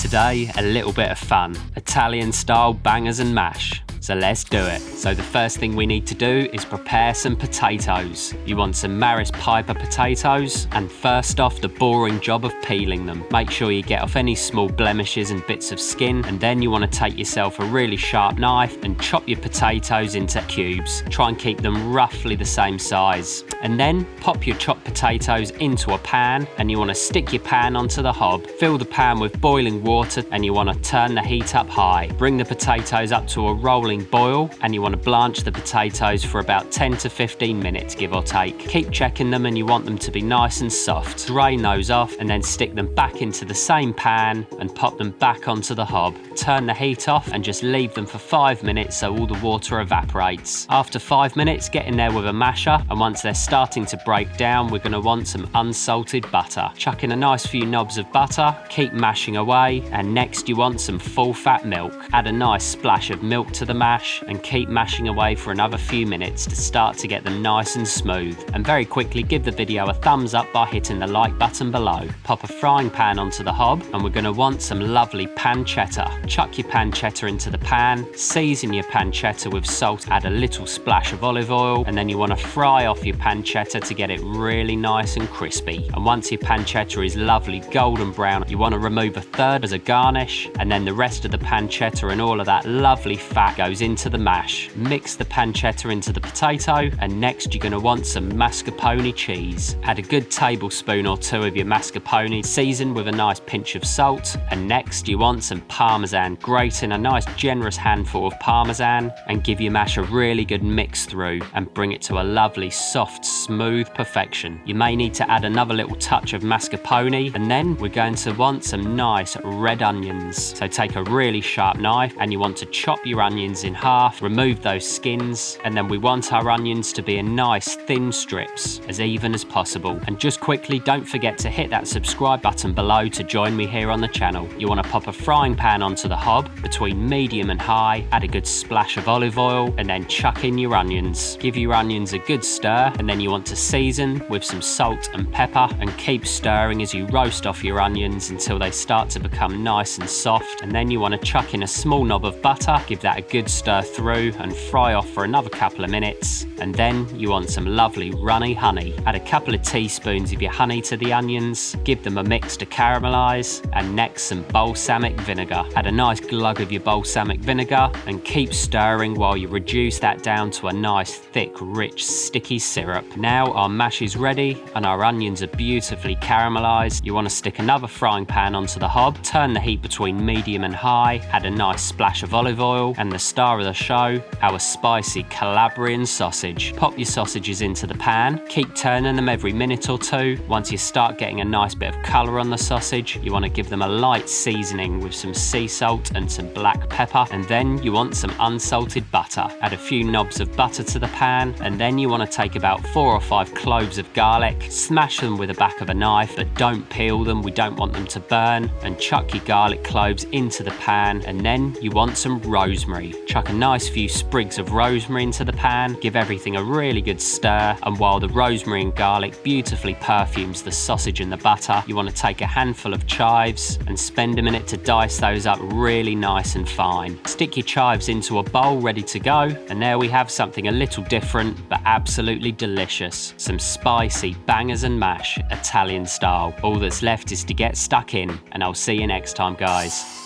Today, a little bit of fun. Italian style bangers and mash. So let's do it. So the first thing we need to do is prepare some potatoes. You want some Maris Piper potatoes, and first off, the boring job of peeling them. Make sure you get off any small blemishes and bits of skin, and then you want to take yourself a really sharp knife and chop your potatoes into cubes. Try and keep them roughly the same size. And then pop your chopped potatoes into a pan, and you want to stick your pan onto the hob. Fill the pan with boiling water, and you want to turn the heat up high. Bring the potatoes up to a rolling boil, and you want to blanch the potatoes for about 10 to 15 minutes, give or take. Keep checking them, and you want them to be nice and soft. Drain those off and then stick them back into the same pan and pop them back onto the hob. Turn the heat off and just leave them for 5 minutes so all the water evaporates. After 5 minutes, get in there with a masher, and once they're starting to break down, we're going to want some unsalted butter. Chuck in a nice few knobs of butter, keep mashing away, and next you want some full fat milk. Add a nice splash of milk to the mash and keep mashing away for another few minutes to start to get them nice and smooth. And very quickly give the video a thumbs up by hitting the like button below. Pop a frying pan onto the hob, and we're going to want some lovely pancetta. Chuck your pancetta into the pan, season your pancetta with salt, add a little splash of olive oil, and then you want to fry off your pancetta to get it really nice and crispy. And once your pancetta is lovely golden brown, you want to remove a third as a garnish, and then the rest of the pancetta and all of that lovely fat goes into the mash. Mix the pancetta into the potato, and next you're going to want some mascarpone cheese. Add a good tablespoon or two of your mascarpone, season with a nice pinch of salt, and next you want some parmesan. Grate in a nice generous handful of parmesan and give your mash a really good mix through and bring it to a lovely soft smooth perfection. You may need to add another little touch of mascarpone, and then we're going to want some nice red onions. So take a really sharp knife and you want to chop your onions in half, remove those skins, and then we want our onions to be in nice thin strips, as even as possible. And just quickly, don't forget to hit that subscribe button below to join me here on the channel. You want to pop a frying pan onto the hob between medium and high, add a good splash of olive oil, and then chuck in your onions. Give your onions a good stir, and then you want to season with some salt and pepper and keep stirring as you roast off your onions until they start to become nice and soft. And then you want to chuck in a small knob of butter, give that a good stir through and fry off for another couple of minutes. And then you want some lovely runny honey. Add a couple of teaspoons of your honey to the onions, give them a mix to caramelize, and next some balsamic vinegar. Add a nice glug of your balsamic vinegar and keep stirring while you reduce that down to a nice thick, rich, sticky syrup. Now our mash is ready and our onions are beautifully caramelized. You want to stick another frying pan onto the hob, turn the heat between medium and high, add a nice splash of olive oil, and the star of the show, our spicy Calabrian sausage. Pop your sausages into the pan, keep turning them every minute or two. Once you start getting a nice bit of colour on the sausage, you want to give them a light seasoning with some sea salt and some black pepper, and then you want some unsalted butter. Add a few knobs of butter to the pan, and then you want to take about 4 or 5 cloves of garlic, smash them with the back of a knife, but don't peel them, we don't want them to burn, and chuck your garlic cloves into the pan. And then you want some rosemary. Chuck a nice few sprigs of rosemary into the pan, give everything a really good stir, and while the rosemary and garlic beautifully perfumes the sausage and the butter, you want to take a handful of chives and spend a minute to dice those up really nice and fine. Stick your chives into a bowl ready to go, and there we have something a little different but absolutely delicious. Some spicy bangers and mash, Italian style. All that's left is to get stuck in, and I'll see you next time, guys.